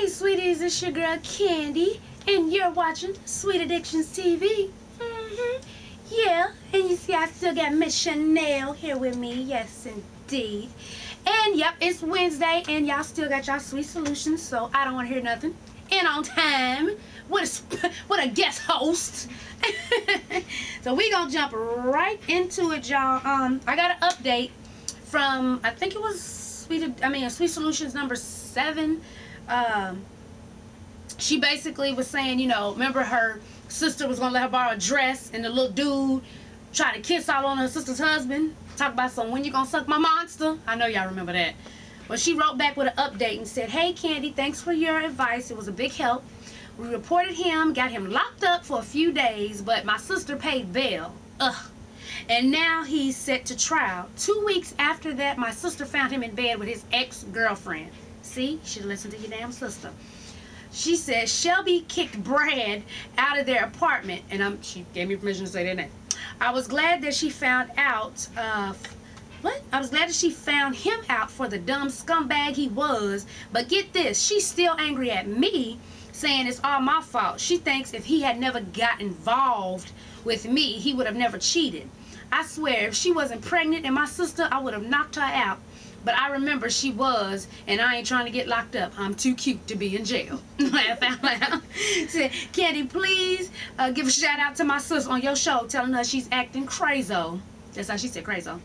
Hey sweeties, it's your girl Candy, and you're watching Sweet Addictions TV. Yeah, and you see I still got Miss Chanel here with me. Yes, indeed. And yep, it's Wednesday, and y'all still got y'all sweet solutions, so I don't want to hear nothing. And on time with a guest host. So we gonna jump right into it, y'all. I got an update from, I think it was Sweet Solutions number 7. She basically was saying, you know, remember her sister was gonna let her borrow a dress, and the little dude tried to kiss all on her sister's husband. Talk about some, when you gonna suck my monster? I know y'all remember that. Well, she wrote back with an update and said, hey Candy, thanks for your advice. It was a big help. We reported him, got him locked up for a few days, but my sister paid bail. And now he's set to trial. 2 weeks after that, my sister found him in bed with his ex-girlfriend. See, you should listen to your damn sister. She said Shelby kicked Brad out of their apartment, and she gave me permission to say their name. I was glad that she found out, I was glad that she found him out for the dumb scumbag he was, but get this, she's still angry at me, saying it's all my fault. She thinks if he had never got involved with me, he would have never cheated. I swear, if she wasn't pregnant and my sister, I would have knocked her out. But I remember she was, and I ain't trying to get locked up. I'm too cute to be in jail. Laugh out loud. Said, Candy, please give a shout out to my sister on your show, telling her she's acting crazo. That's how she said crazo.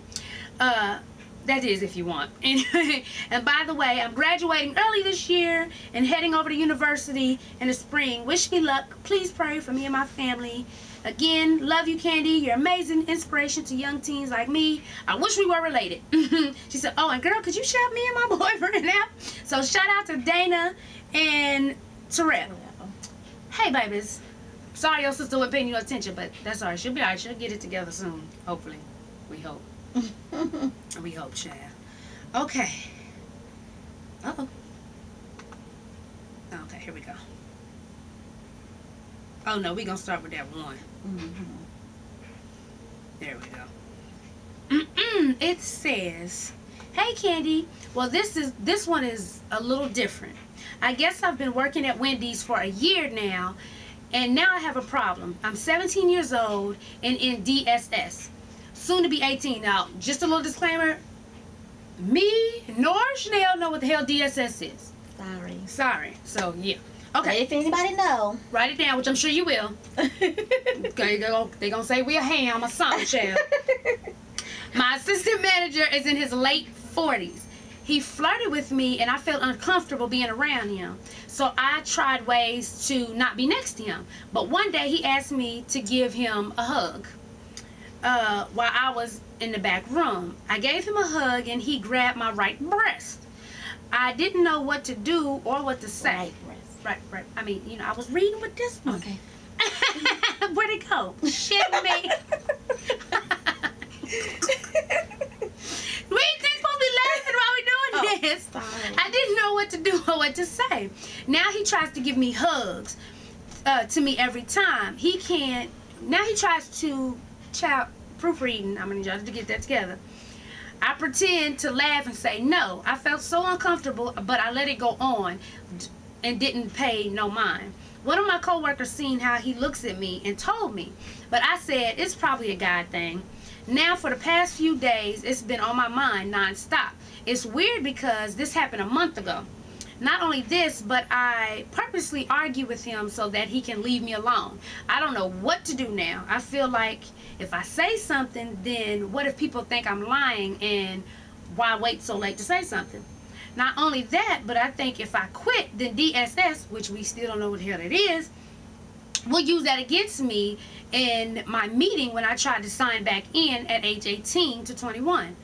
That is if you want. And by the way, I'm graduating early this year and heading over to university in the spring. Wish me luck. Please pray for me and my family. Again, love you, Candy. You're amazing inspiration to young teens like me. I wish we were related. She said, oh, and girl, could you shout me and my boyfriend out? So shout out to Dana and Terrell. Hey, babies. Sorry your sister wasn't paying you no attention, but that's all right. She'll be all right. She'll get it together soon, hopefully. We hope. We hope, child. Okay. Uh-oh. Okay, here we go. Oh no, we're gonna start with that one. There we go. It says, hey Candy, well this one is a little different. I guess I've been working at Wendy's for a year now, and now I have a problem. I'm 17 years old and in DSS, soon to be 18. Now, just a little disclaimer, me nor Chanel know what the hell DSS is. Sorry. So yeah. Okay. If anybody know, write it down, which I'm sure you will. Okay, they're gonna say we're a ham or something, child. My assistant manager is in his late 40s. He flirted with me and I felt uncomfortable being around him. So I tried ways to not be next to him. But one day he asked me to give him a hug while I was in the back room. I gave him a hug and he grabbed my right breast. I didn't know what to do or what to say. Right breast. Right. I mean, you know, I was reading with this one. Okay. Where'd it go? Shit me. We ain't supposed to be laughing while we're doing this. Sorry. I didn't know what to do or what to say. Now he tries to give me hugs to me every time. He can't. Now he tries to proofreading. I'm gonna need y'all to get that together. I pretend to laugh and say no. I felt so uncomfortable, but I let it go on and didn't pay no mind. One of my coworkers seen how he looks at me and told me, but I said it's probably a guy thing. Now for the past few days, it's been on my mind non-stop. It's weird because this happened a month ago. Not only this, but I purposely argue with him so that he can leave me alone. I don't know what to do now. I feel like if I say something, then what if people think I'm lying, and why wait so late to say something? Not only that, but I think if I quit, then DSS, which we still don't know what the hell it is, will use that against me in my meeting when I tried to sign back in at age 18 to 21.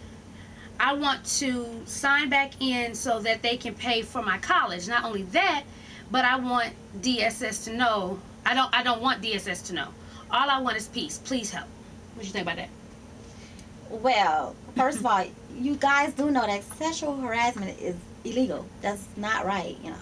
I want to sign back in so that they can pay for my college. Not only that, but I want DSS to know. I don't want DSS to know. All I want is peace. Please help. What do you think about that? Well, first of all, you guys do know that sexual harassment is illegal. That's not right, you know.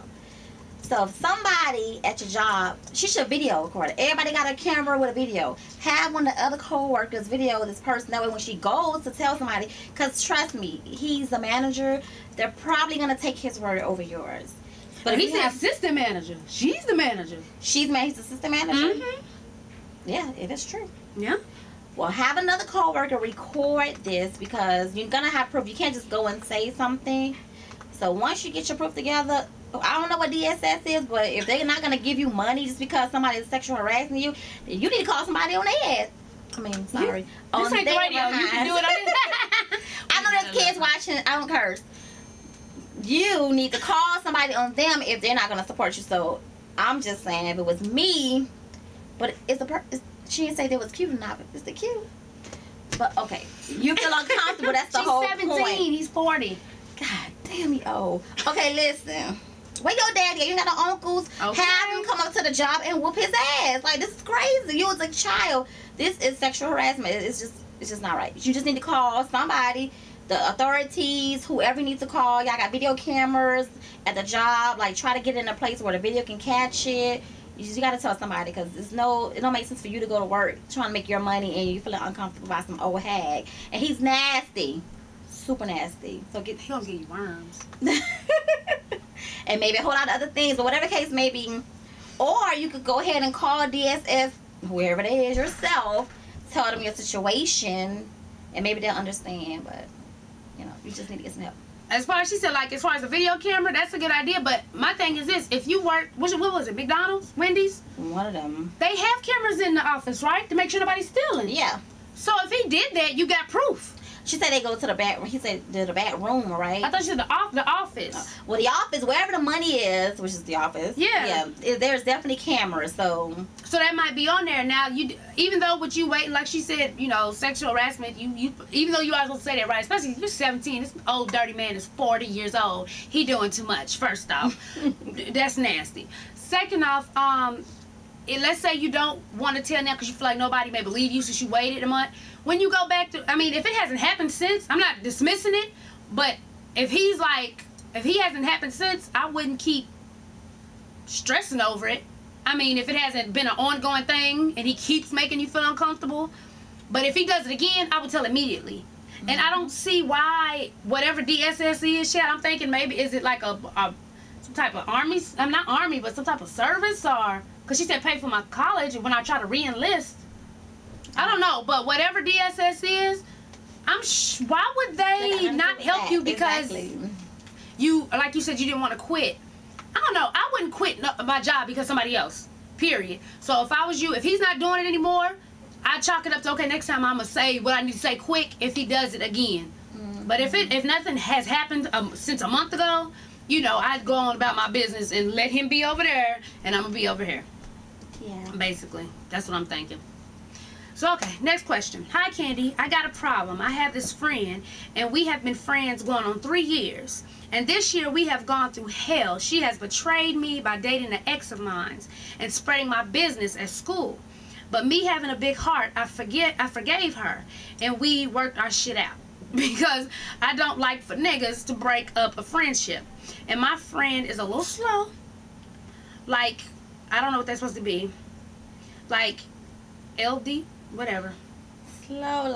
So if somebody at your job, she should video record it. Everybody got a camera with a video. Have one of the other co-workers video this person. That way when she goes to tell somebody, because trust me, he's a manager, they're probably going to take his word over yours. But he said assistant manager. She's the manager. She's he's assistant manager? Mm-hmm. Yeah, it is true. Yeah. Well, have another coworker record this because you're going to have proof. You can't just go and say something. So once you get your proof together, I don't know what DSS is, but if they're not going to give you money just because somebody is sexual harassing you, you need to call somebody on their ass. I mean, sorry. This ain't the radio. You can do it on I know there's kids watching. I don't curse. You need to call somebody on them if they're not going to support you. So I'm just saying, if it was me, but she didn't say they was cute or not, but is they cute? But okay, you feel uncomfortable. That's the whole 17, point. He's 40. God damn, he old. Okay, listen. Where your daddy at? You got no uncles? Okay. Have him come up to the job and whoop his ass. Like, this is crazy. You was a child. This is sexual harassment. It's just not right. You just need to call somebody, the authorities, whoever you need to call. Y'all got video cameras at the job. Like, try to get in a place where the video can catch it. You got to tell somebody because it don't make sense for you to go to work trying to make your money and you feeling uncomfortable by some old hag. And he's nasty. Super nasty. So He gonna give you worms. And maybe a whole lot of other things, but whatever case may be. Or you could go ahead and call DSS, whoever it is, yourself, tell them your situation, and maybe they'll understand, but, you know, you just need to get some help. As far as she said, like, as far as a video camera, that's a good idea, but my thing is this, if you work, what was it, McDonald's, Wendy's? One of them. They have cameras in the office, right, to make sure nobody's stealing. Yeah. So if he did that, you got proof. She said they go to the back. He said the back room, right? I thought she said the office. Well, the office, wherever the money is, which is the office. Yeah. There's definitely cameras. So that might be on there. Now, even though what you waiting, like she said, you know, sexual harassment. You even though you always gonna say that, right? Especially if you're 17. This old dirty man is 40 years old. He doing too much. First off, that's nasty. Second off, let's say you don't want to tell now because you feel like nobody may believe you since you waited a month. When you go back to, I mean, if it hasn't happened since, I'm not dismissing it, but if he hasn't happened since, I wouldn't keep stressing over it. I mean, if it hasn't been an ongoing thing and he keeps making you feel uncomfortable, but if he does it again, I would tell immediately. Mm-hmm. And I don't see why, whatever DSS is, shit, I'm thinking maybe, is it like some type of army, I'm not army, but some type of service, or, because she said pay for my college when I try to re-enlist. I don't know, but whatever DSS is, why would they not help you because you, like you said, you didn't want to quit? I don't know. I wouldn't quit my job because somebody else, period. So if I was you, if he's not doing it anymore, I'd chalk it up to, okay, next time I'm going to say what I need to say quick if he does it again. Mm-hmm. But if nothing has happened since a month ago, you know, I'd go on about my business and let him be over there and I'm going to be over here. Yeah. Basically. That's what I'm thinking. So, okay, next question. Hi, Candy. I got a problem. I have this friend, and we have been friends going on 3 years. And this year, we have gone through hell. She has betrayed me by dating an ex of mine and spreading my business at school. But me having a big heart, I forgave her, and we worked our shit out. Because I don't like for niggas to break up a friendship. And my friend is a little slow. Like, I don't know what that's supposed to be. Like, LD? Whatever. Slow,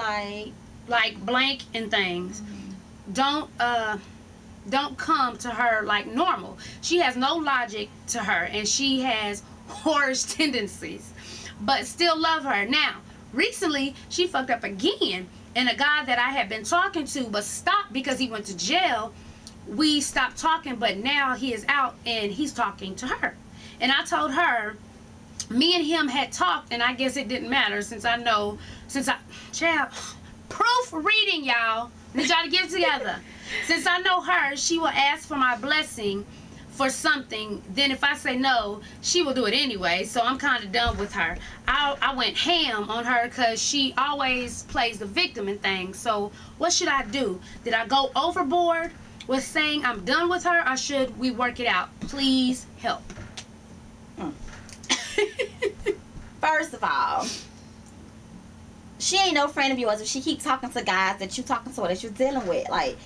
like blank and things. Mm-hmm. Don't come to her like normal. She has no logic to her and she has whorish tendencies, but still love her. Now, recently she fucked up again, and a guy that I had been talking to but stopped because he went to jail, we stopped talking, but now he is out and he's talking to her. And I told her me and him had talked, and I guess it didn't matter child, proof reading, y'all. Need y'all to get it together. Since I know her, she will ask for my blessing for something. Then if I say no, she will do it anyway. So I'm kind of done with her. I went ham on her because she always plays the victim and things. So what should I do? Did I go overboard with saying I'm done with her, or should we work it out? Please help. First of all, she ain't no friend of yours if she keep talking to guys that you talking to or that you're dealing with. Like,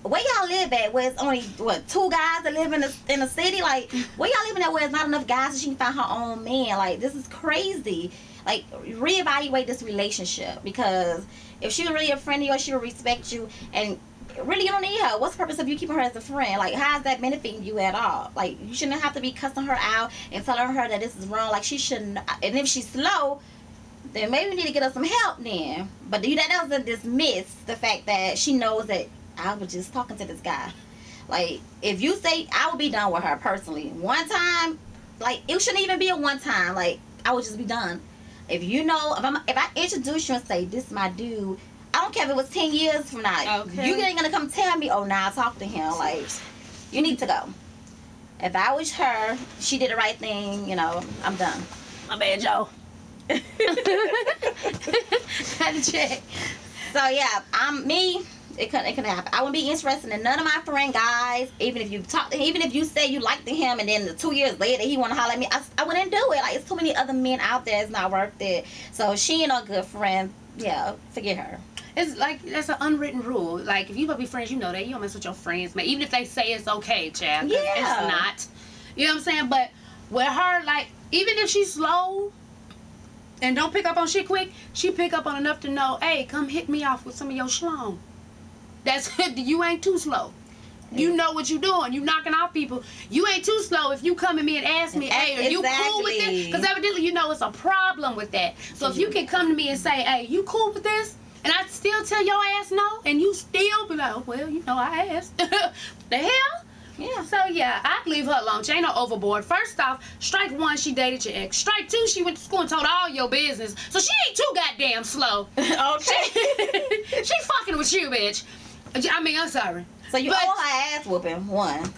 where y'all live at where it's only, 2 guys that live in the city? Like, where y'all living at where it's not enough guys so she can find her own man? Like, this is crazy. Like, reevaluate this relationship, because if she was really a friend of yours, she would respect you and really, you don't need her. What's the purpose of you keeping her as a friend? Like, how's that benefiting you at all? Like, you shouldn't have to be cussing her out and telling her that this is wrong. Like, she shouldn't. And if she's slow, then maybe we need to get her some help then. But that doesn't dismiss the fact that she knows that I was just talking to this guy. Like, if you say, I would be done with her personally. One time, like, it shouldn't even be a one time. Like, I would just be done. If you know, if I introduce you and say, this is my dude, I don't care if it was 10 years from now. Okay. You ain't gonna come tell me, oh, now I talk to him. Like, you need to go. If I was her, she did the right thing, you know, I'm done. My bad, Joe. Had to check. So, yeah, it couldn't happen. I wouldn't be interested in none of my friend guys, even if you say you liked him and then 2 years later he want to holler at me, I wouldn't do it. Like, it's too many other men out there, it's not worth it. So, she ain't no good friend. Yeah, forget her. It's like, that's an unwritten rule. Like, if you gonna be friends, you know that. You don't mess with your friends, man. Even if they say it's okay, child. Yeah. It's not. You know what I'm saying? But with her, like, even if she's slow and don't pick up on shit quick, she pick up on enough to know, hey, come hit me off with some of your schlong. That's you ain't too slow. You know what you doing. You knocking off people. You ain't too slow if you come at me and ask me, hey, are you cool with this? Because evidently you know it's a problem with that. So if you can come to me and say, hey, you cool with this? And I still tell your ass no, and you still be like, oh, well, you know, I asked. The hell? Yeah. So, yeah, I'd leave her alone. She ain't no overboard. First off, strike one, she dated your ex. Strike two, she went to school and told all your business. So she ain't too goddamn slow. Okay. She fucking with you, bitch. I mean, I'm sorry. So you owe her ass whooping, one.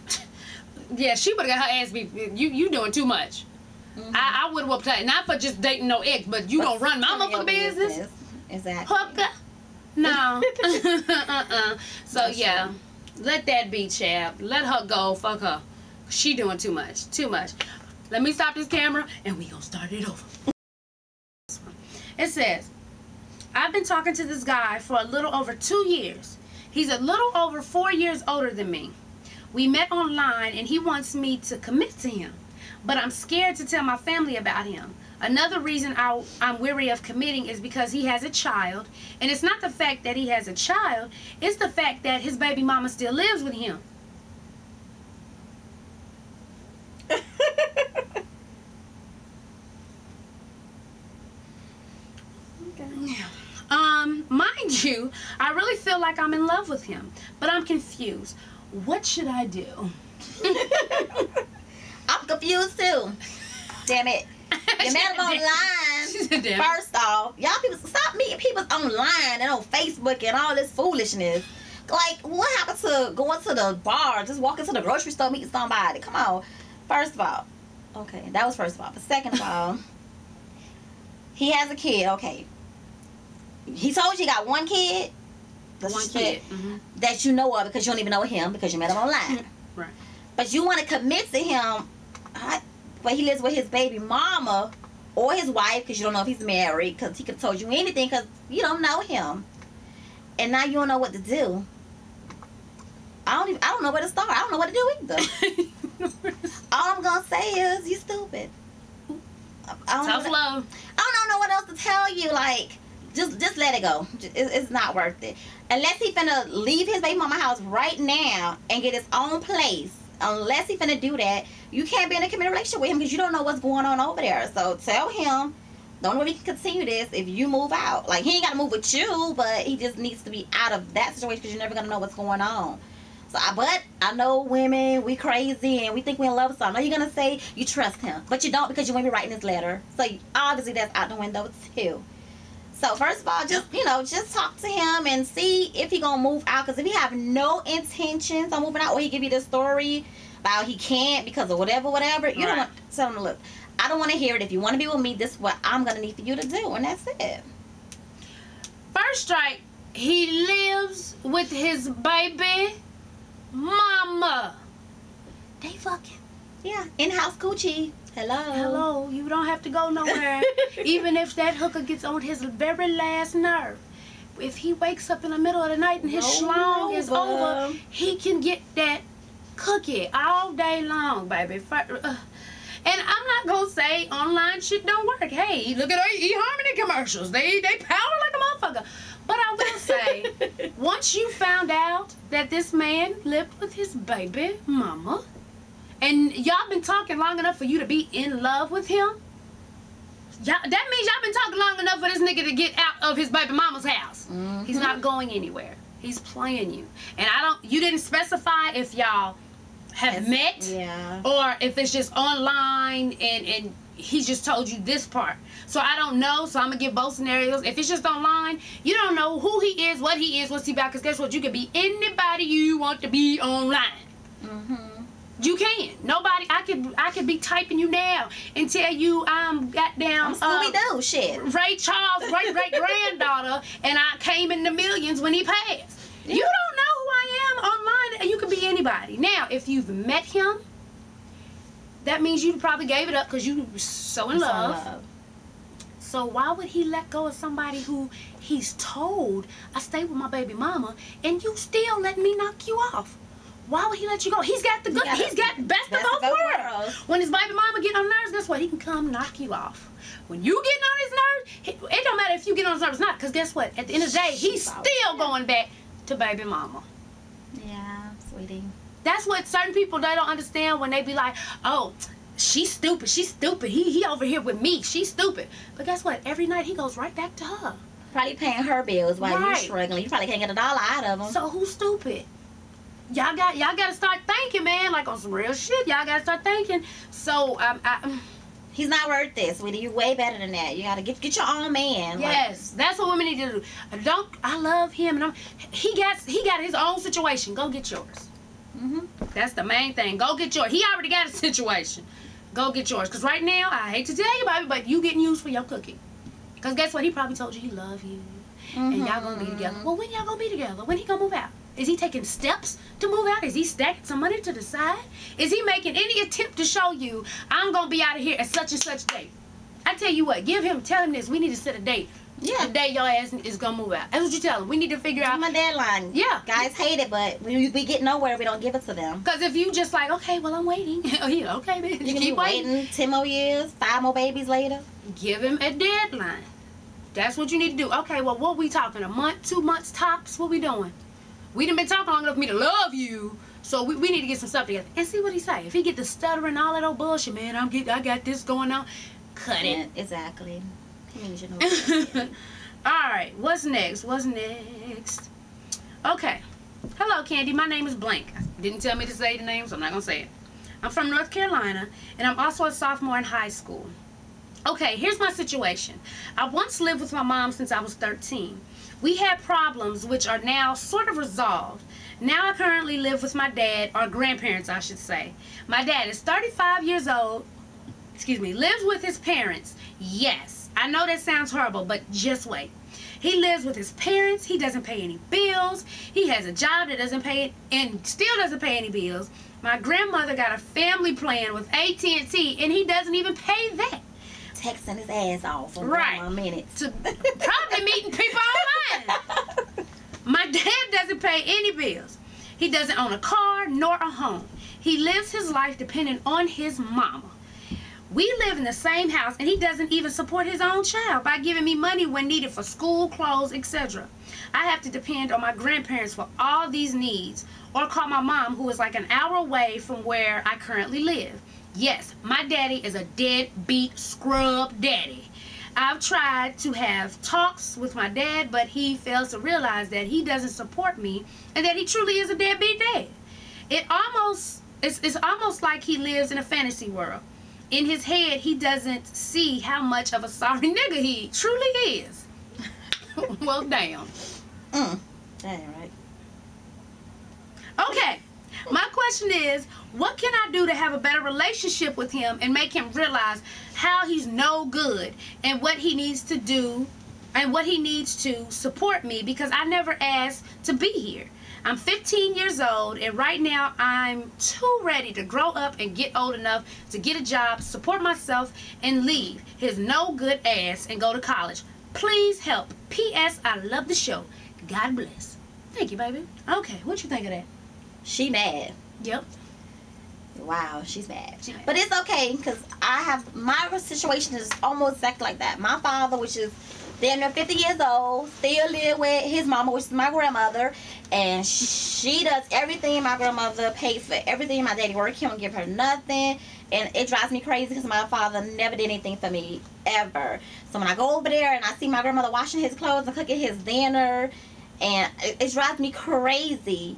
Yeah, she would have got her ass beat. You doing too much. Mm-hmm. I would have whooped her. Not for just dating no ex, but you don't run my motherfucking business. Exactly. Hooker. No. So, yeah. Let that be, chap. Let her go. Fuck her. She doing too much. Too much. Let me stop this camera, and we gonna start it over. It says, I've been talking to this guy for a little over 2 years. He's a little over 4 years older than me. We met online, and he wants me to commit to him. But I'm scared to tell my family about him. Another reason I'm weary of committing is because he has a child. And it's not the fact that he has a child. It's the fact that his baby mama still lives with him. Mind you, I really feel like I'm in love with him. But I'm confused. What should I do? I'm confused too. Damn it. You met them online. First off, y'all people stop meeting people online and on Facebook and all this foolishness. Like, what happened to going to the bar, just walking to the grocery store, meeting somebody? Come on. First of all, okay, that was first of all. But second of all, he has a kid. Okay, he told you he got one kid. One kid that you know of because you don't even know him because you met him online. Right. But you want to commit to him. But he lives with his baby mama or his wife because you don't know if he's married because he could have told you anything because you don't know him. And now you don't know what to do. I don't know where to start. I don't know what to do either. All I'm going to say is you stupid. Tough love. I don't know what else to tell you. Like, just let it go. It's not worth it. Unless he finna leave his baby mama house right now and get his own place. Unless he finna do that, you can't be in a committed relationship with him because you don't know what's going on over there. So tell him, the only way we can continue this if you move out. Like, he ain't got to move with you, but he just needs to be out of that situation because you're never going to know what's going on. So, but I know women, we crazy and we think we in love. So I know you're going to say you trust him, but you don't because you won't be writing this letter. So obviously that's out the window too. So first of all, just talk to him and see if he gonna move out. Because if he have no intentions on moving out, or he give you the story about he can't because of whatever, you don't want to tell him, look, I don't want to hear it. If you want to be with me, this is what I'm gonna need for you to do, and that's it. First strike, he lives with his baby mama. They fucking. Yeah, in-house coochie. Hello, you don't have to go nowhere. Even if that hooker gets on his very last nerve. If he wakes up in the middle of the night and his schlong is over, he can get that cookie all day long, baby. And I'm not going to say online shit don't work. Hey, look at our eHarmony commercials. They power like a motherfucker. But I will say, once you found out that this man lived with his baby mama, and y'all been talking long enough for you to be in love with him, that means y'all been talking long enough for this nigga to get out of his baby mama's house. Mm-hmm. He's not going anywhere. He's playing you. And you didn't specify if y'all have met, or if it's just online and he just told you this part. So I don't know, so I'm gonna give both scenarios. If it's just online, you don't know who he is, what he is, what's he about, because guess what? You can be anybody you want to be online. Mm-hmm. You can. Nobody, I could be typing you now and tell you I'm goddamn Scooby-Doo shit. Ray Charles' great-great-granddaughter, and I came in the millions when he passed. You don't know who I am online, and you can be anybody. Now, if you've met him, that means you probably gave it up because you were so in love. So why would he let go of somebody who he's told, I stay with my baby mama, and you still let me knock you off? Why would he let you go? He's got the good. He's got best of both worlds. When his baby mama get on nerves, guess what? He can come knock you off. When you get on his nerves, it don't matter if you get on his nerves or not. Because guess what? At the end of the day, he's still going back to baby mama. Yeah, sweetie. That's what certain people, they don't understand when they be like, oh, she's stupid. She's stupid. He over here with me. She's stupid. But guess what? Every night he goes right back to her. Probably paying her bills while you're struggling. You probably can't get $1 out of him. So who's stupid? Y'all got to start thinking, man, like on some real shit. Y'all got to start thinking. So he's not worth this, sweetie. You're way better than that. You got to get your own man. Yes, that's what women need to do. I love him, and he got his own situation. Go get yours. That's the main thing. Go get yours. He already got a situation. Go get yours. Because right now, I hate to tell you, baby, but you getting used for your cooking. Because guess what? He probably told you he love you. And y'all going to be together. Well, when y'all going to be together? When he going to move out? Is he taking steps to move out? Is he stacking some money to the side? Is he making any attempt to show you, I'm going to be out of here at such and such date? I tell you what, tell him this. We need to set a date. Yeah. The day your ass is going to move out. That's what you tell him. We need to figure out. My deadline. Yeah. Guys hate it, but when we get nowhere, we don't give it to them. Because if you just like, okay, well, I'm waiting. Okay, man. You keep waiting 10 more years, 5 more babies later. Give him a deadline. That's what you need to do. Okay, well, what we talking? A month, 2 months tops? What we doing? We done been talking long enough for me to love you, so we need to get some stuff together. And see what he say. If he get the stuttering, all that old bullshit, man, I got this going on. Cut it. Exactly. He means you know. All right, what's next? Okay. Hello, Candy. My name is Blank. Didn't tell me to say the name, so I'm not going to say it. I'm from North Carolina, and I'm also a sophomore in high school. Okay, here's my situation. I once lived with my mom since I was 13. We had problems which are now sort of resolved. Now I currently live with my dad, or grandparents I should say. My dad is 35 years old, lives with his parents. Yes, I know that sounds horrible, but just wait. He lives with his parents, he doesn't pay any bills, he has a job that doesn't pay, and still doesn't pay any bills. My grandmother got a family plan with AT&T, and he doesn't even pay that. Texting his ass off for 1 more minute. Probably meeting people online. My dad doesn't pay any bills. He doesn't own a car nor a home. He lives his life dependent on his mama. We live in the same house, and he doesn't even support his own child by giving me money when needed for school, clothes, etc. I have to depend on my grandparents for all these needs, or call my mom, who is like an hour away from where I currently live. Yes, my daddy is a deadbeat scrub daddy. I've tried to have talks with my dad, but he fails to realize that he doesn't support me and that he truly is a deadbeat dad. It's almost like he lives in a fantasy world. In his head, he doesn't see how much of a sorry nigga he truly is. Well, damn. That ain't right. Okay. My question is, what can I do to have a better relationship with him and make him realize how he's no good and what he needs to do and what he needs to support me, because I never asked to be here. I'm 15 years old, and right now I'm too ready to grow up and get old enough to get a job, support myself, and leave his no good ass and go to college. Please help. P.S. I love the show. God bless. Thank you, baby. Okay, what you think of that? She mad. Yep. Wow, she's mad. But it's okay, because my situation is almost exactly like that. My father, which is damn near 50 years old, still live with his mama, which is my grandmother, and she does everything. My grandmother pays for everything. My daddy work, he don't give her nothing, and it drives me crazy because my father never did anything for me, ever. So when I go over there and I see my grandmother washing his clothes and cooking his dinner, and it drives me crazy.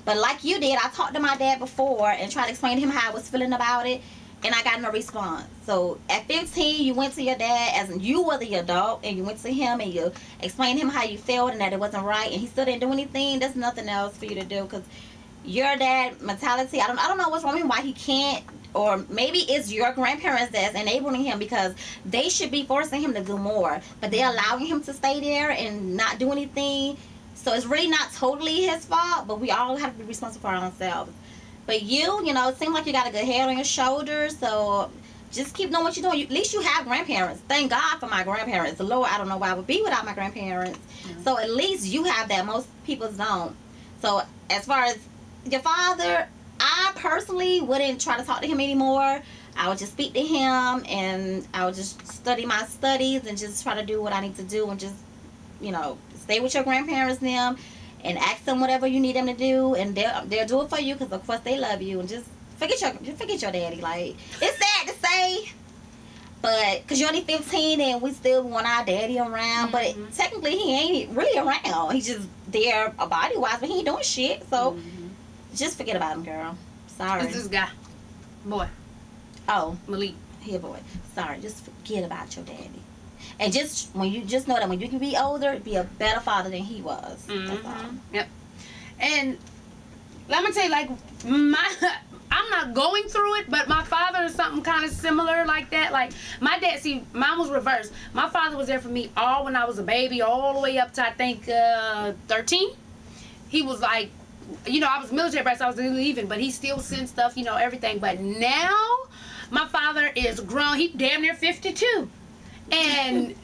But like you did, I talked to my dad before and tried to explain to him how I was feeling about it, and I got no response. So at 15, you went to your dad, as in you were the adult, and you went to him and you explained to him how you felt and that it wasn't right, and he still didn't do anything. There's nothing else for you to do, because your dad mentality, I don't know what's wrong with him, why he can't, or maybe it's your grandparents that's enabling him, because they should be forcing him to do more, but they're allowing him to stay there and not do anything. So it's really not totally his fault, but we all have to be responsible for ourselves. But you know, it seems like you got a good head on your shoulders, so just keep doing what you're doing. At least you have grandparents. Thank God for my grandparents. The Lord, I don't know where I would be without my grandparents. Mm-hmm. So at least you have that. Most people don't. So as far as your father, I personally wouldn't try to talk to him anymore. I would just speak to him, and I would just study my studies and just try to do what I need to do, and just, you know, stay with your grandparents them and ask them whatever you need them to do, and they'll do it for you, because of course they love you. And just forget your daddy. Like, it's sad to say, but because you're only 15 and we still want our daddy around, but technically he ain't really around. He's just there body wise, but he ain't doing shit. So just forget about him, girl. Sorry. It's this guy, boy. Oh, Malik. Here, boy. Sorry, just forget about your daddy. And just when you know that when you can be older, be a better father than he was. That's all. Yep. And let me tell you, like, I'm not going through it, but my father is something kind of similar like that. Like, my dad, see, mine was reversed. My father was there for me all when I was a baby, all the way up to, I think, 13. He was like, you know, I was military brat, so I was leaving, but he still sent stuff, you know, everything. But now, my father is grown. He damn near 52. And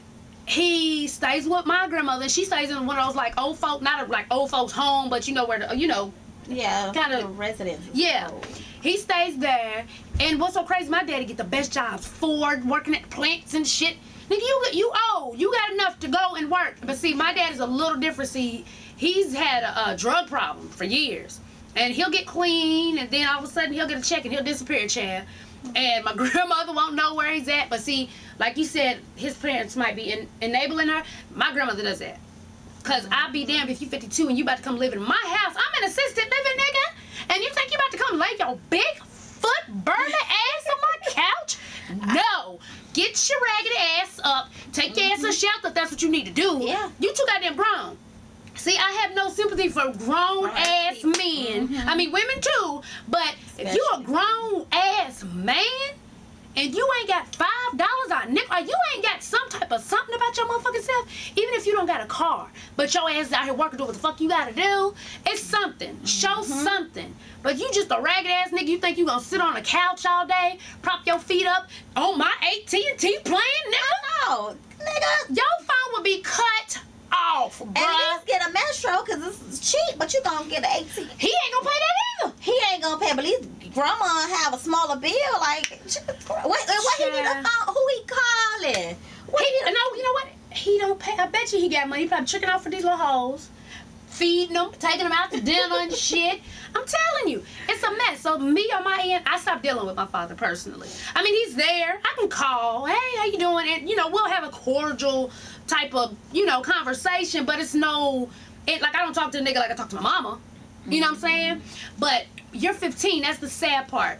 he stays with my grandmother. She stays in one of those, like, old folk, not like old folks home, but you know where the, you know, yeah, kind of residence. Yeah, he stays there. And what's so crazy, my daddy get the best jobs, Ford, working at plants and shit. Nigga, you old, you got enough to go and work. But see, my dad is a little different. See, he's had a drug problem for years, and he'll get clean, and then all of a sudden he'll get a check and he'll disappear, Chad. And my grandmother won't know where he's at. But see, like you said, his parents might be enabling her. My grandmother does that. Because I'll be damned if you 52 and you about to come live in my house. I'm an assisted living, nigga. And you think you about to come lay your big foot burner ass on my couch? No. Get your raggedy ass up. Take your ass to shelter if that's what you need to do. Yeah. You too goddamn grown. See, I have no sympathy for grown-ass men. I mean, women too. But if you a grown-ass man and you ain't got $5 or nickel, or you ain't got some type of something about your motherfucking self, even if you don't got a car, but your ass is out here working, doing what the fuck you gotta do, it's something. Show something. But you just a ragged-ass nigga, you think you gonna sit on a couch all day, prop your feet up on my AT&T plan, nigga? No, nigga. Your phone would be cut off, bruh. At least get a Metro, because it's cheap, but you gonna get an AT. He ain't gonna pay that either. He ain't gonna pay, but at least grandma have a smaller bill. Like, what he need a phone? Who he calling? No, you know what? He don't pay. I bet you he got money. He probably tricking off for these little hoes, feeding them, taking them out to dinner and shit. I'm telling you, it's a mess. So me on my end, I stopped dealing with my father personally. I mean, he's there. I can call. Hey, how you doing? And, you know, we'll have a cordial type of, you know, conversation, but it's no, like, I don't talk to a nigga like I talk to my mama. You know what I'm saying? But you're 15. That's the sad part.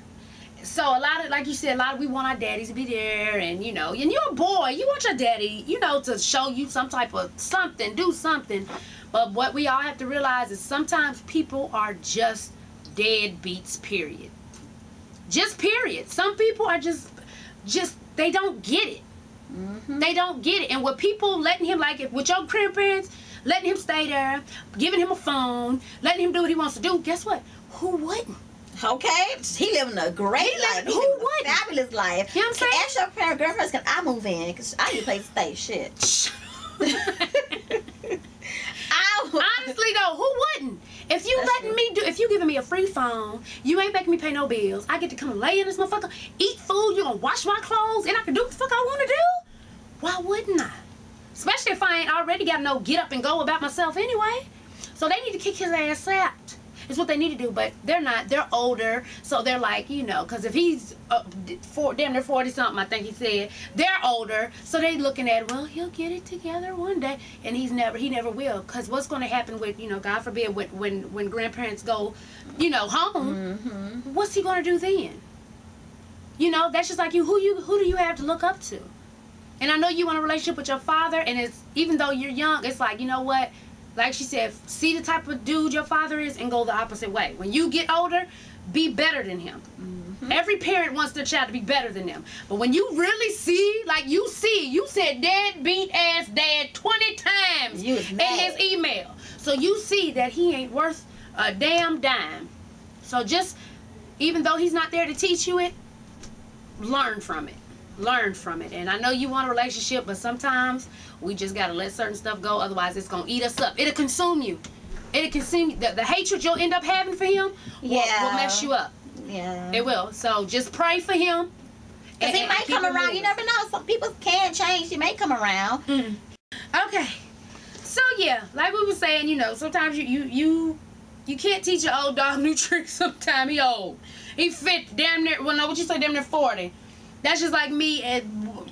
So a lot of, like you said, we want our daddies to be there, and, you know, and you're a boy. You want your daddy, you know, to show you some type of something, do something. But what we all have to realize is sometimes people are just deadbeats, period. Just period. Some people are just they don't get it. They don't get it. And with people letting him, like, if with your grandparents, letting him stay there, giving him a phone, letting him do what he wants to do, guess what? Who wouldn't? Okay, he living a great life. Who wouldn't? A fabulous life. You know what I'm saying? Ask your grandparents, can I move in? Because I need a place to stay. Shit. Honestly though, who wouldn't? If you letting me do, if you giving me a free phone, you ain't making me pay no bills. I get to come and lay in this motherfucker, eat food, you gonna wash my clothes, and I can do what the fuck I want to do. Why wouldn't I? Especially if I ain't already got no get up and go about myself anyway. So they need to kick his ass out. It's what they need to do, but they're not. They're older, so they're like, you know, because if he's damn near 40-something, I think he said, they're older, so they looking at, well, he'll get it together one day, and he never will, because what's going to happen with, you know, God forbid, when grandparents go, you know, home, what's he going to do then? You know, that's just like you. Who do you have to look up to? And I know you want a relationship with your father, and it's, even though you're young, it's like, you know what? Like she said, see the type of dude your father is and go the opposite way. When you get older, be better than him. Every parent wants their child to be better than them. But when you really see, like you said dad beat ass dad 20 times in his email. So you see that he ain't worth a damn dime. So just, even though he's not there to teach you it, learn from it. Learn from it. And I know you want a relationship, but sometimes we just gotta let certain stuff go, otherwise it's gonna eat us up. It'll consume you. It'll consume you. The hatred you'll end up having for him will mess you up. Yeah. It will. So just pray for him. Because he might come around. You never know. Some people can change. He may come around. Okay. So yeah, like we were saying, you know, sometimes you can't teach an old dog new tricks. Sometimes he old. He fit damn near, well, no, what you say, damn near 40. That's just like me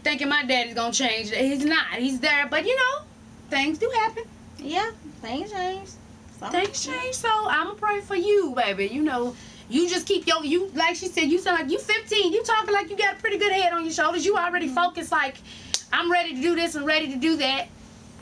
thinking my daddy's gonna change. He's not. He's there, but you know, things do happen. Yeah, things change. Things change. So I'ma pray for you, baby. You know, you just keep you like she said. You sound like you 15. You talking like you got a pretty good head on your shoulders. You already focused. Like, I'm ready to do this and ready to do that.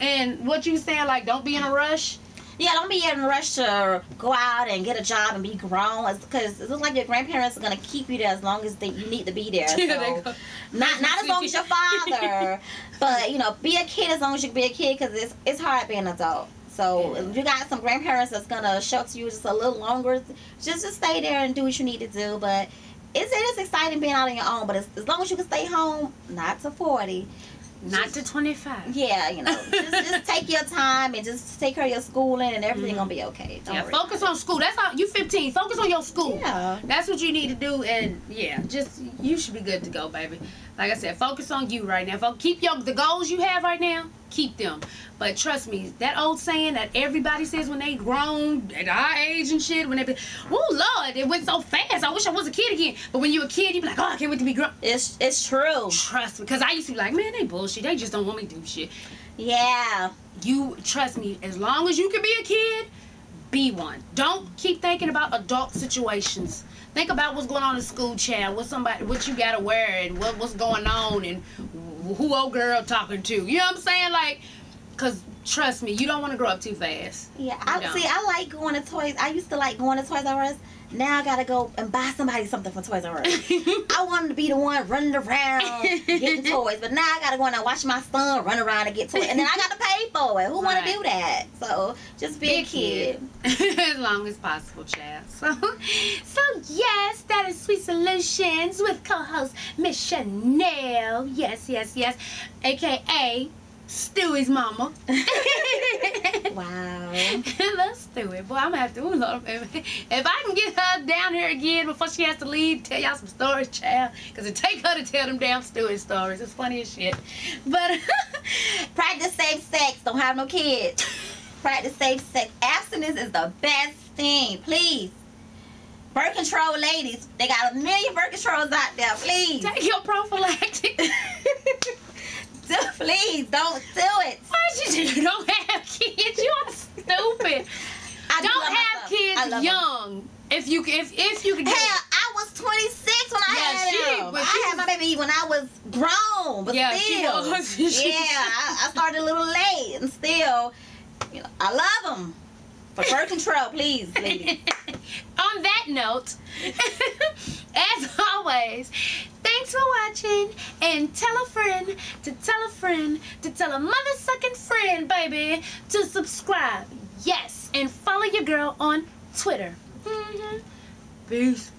And what you saying, like, don't be in a rush. Yeah, don't be in a rush to go out and get a job and be grown, because it looks like your grandparents are gonna keep you there as long as you need to be there. Yeah, so not as long as your father, but you know, be a kid as long as you can be a kid, because it's hard being an adult. So if you got some grandparents that's gonna shelter you just a little longer, just stay there and do what you need to do. But it is exciting being out on your own. But as long as you can stay home, not to 40. Not to 25. Yeah, you know, just take your time and just take care of your schooling, and everything gonna be okay. Don't focus on school. That's how you 15. Focus on your school. Yeah, that's what you need to do, and yeah, just you should be good to go, baby. Like I said, focus on you right now. Keep the goals you have right now. Keep them. But trust me, that old saying that everybody says when they grown at our age and shit, when they be, oh Lord, it went so fast. I wish I was a kid again. But when you're a kid, you be like, oh, I can't wait to be grown. It's true. Trust me, because I used to be like, man, they bullshit. They just don't want me to do shit. Yeah. You trust me. As long as you can be a kid, be one. Don't keep thinking about adult situations. Think about what's going on in school, child. What you gotta wear, and what's going on, and who old girl talking to. You know what I'm saying? Like, cause trust me, you don't want to grow up too fast. Yeah, I like going to Toys. I used to like going to Toys R Us. Now I gotta go and buy somebody something from Toys R Us. I wanted to be the one running around getting toys, but now I gotta go in and watch my son run around and get toys, and then I gotta pay for it. Who want to do that? So just be a kid. As long as possible, child. So yes, that is Sweet Solutions with co-host Miss Chanel. Yes, aka Stewie's mama. Wow. Let's do it. Boy, I'm gonna have to. If I can get her down here again before she has to leave, tell y'all some stories, child. Because it take her to tell them damn Stewie stories. It's funny as shit. But practice safe sex. Don't have no kids. Practice safe sex. Abstinence is the best thing. Please. Birth control ladies. They got a million birth controls out there. Please. Take your prophylactic. Please don't do it. Why you don't have kids? You are stupid. Don't have kids young. If you can. Hell, I was 26 when I had him. I had my baby when I was grown, but still. She was. I started a little late, and still, you know, I love them. For birth control, please, ladies. On that note, as always, thanks for watching, and tell a friend to tell a friend to tell a mother-sucking friend, baby, to subscribe. Yes, and follow your girl on Twitter. Peace.